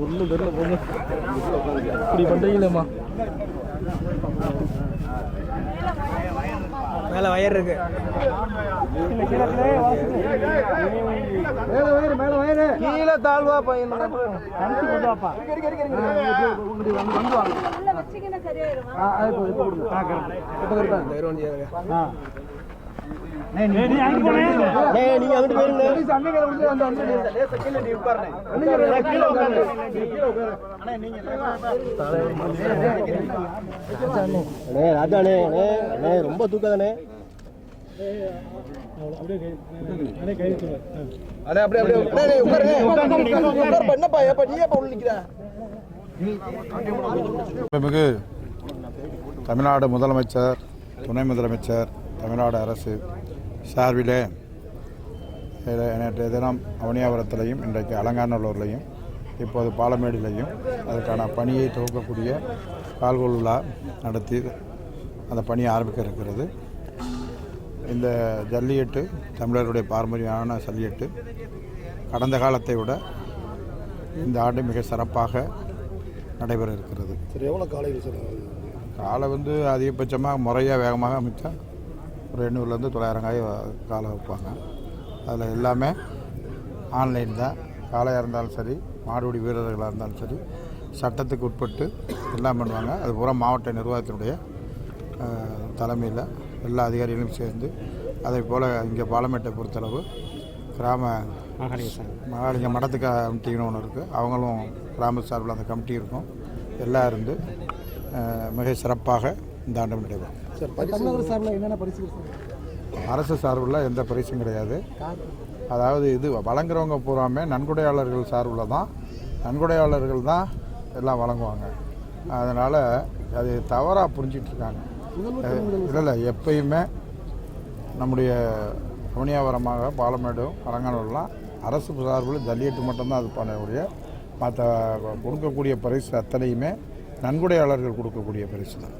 ஒன்றும் தெரியல போங்க இப்படி பண்ணுறீங்களேம்மா. மேலே வயர் இருக்கு, கீழே தாழ்வா பையன் ரொம்ப தூக்காதானே. தமிழ்நாடு முதலமைச்சர், துணை முதலமைச்சர், தமிழ்நாடு அரசு சார்பிலே நேற்றைய தினம் அவனியாபுரத்திலையும் இன்றைக்கு அலங்காநல்லூர்லையும் இப்போது பாலமேடிலையும் அதற்கான பணியை துவக்கக்கூடிய கால்கோள் விழா நடத்தி அந்த பணி ஆரம்பிக்க இருக்கிறது. இந்த ஜல்லிக்கட்டு தமிழருடைய பாரம்பரியமான ஜல்லிக்கட்டு கடந்த காலத்தை விட இந்த ஆண்டு மிக சிறப்பாக நடைபெற இருக்கிறது. சரி, எவ்வளோ காலை அதிகபட்சமாக முறையாக வேகமாக அமைச்சா ஒரு 800லேருந்து 900 காய் காலை வைப்பாங்க. அதில் எல்லாமே ஆன்லைன் தான். காளையாக இருந்தாலும் சரி, மாடுபிடி வீரர்களாக இருந்தாலும் சரி, சட்டத்துக்கு உட்பட்டு எல்லாம் பண்ணுவாங்க. அது பூரா மாவட்ட நிர்வாகத்தினுடைய தலைமையில் எல்லா அதிகாரிகளும் சேர்ந்து, அதே போல் இங்கே பாலமேட்டை பொறுத்தளவு கிராம மகாலிங்க மடத்து கமிட்டின்னு ஒன்று இருக்குது. அவங்களும் கிராம சார்பில் அந்த கமிட்டி இருக்கும். எல்லாம் இருந்து மிக சிறப்பாக இந்த ஆண்டு நடைபெறும். அரசு சார்பில் எந்த பரிசும் கிடையாது. அதாவது இது வழங்குறவங்க பூராமே நன்கொடையாளர்கள் சார்பில் தான், நன்கொடையாளர்கள் தான் எல்லாம் வழங்குவாங்க. அதனால் அது தவறாக புரிஞ்சிட்டு இருக்காங்க. இல்லை, எப்பயுமே நம்முடைய அவனியாபுரமாக பாலமேடும் அலங்காநல்லூர்லாம் அரசு சார்பில் ஜல்லிக்கட்டு மட்டும்தான் அது பண்ணக்கூடிய, மற்ற கொடுக்கக்கூடிய பரிசு அத்தனையுமே நன்கொடையாளர்கள் கொடுக்கக்கூடிய பரிசு தான்.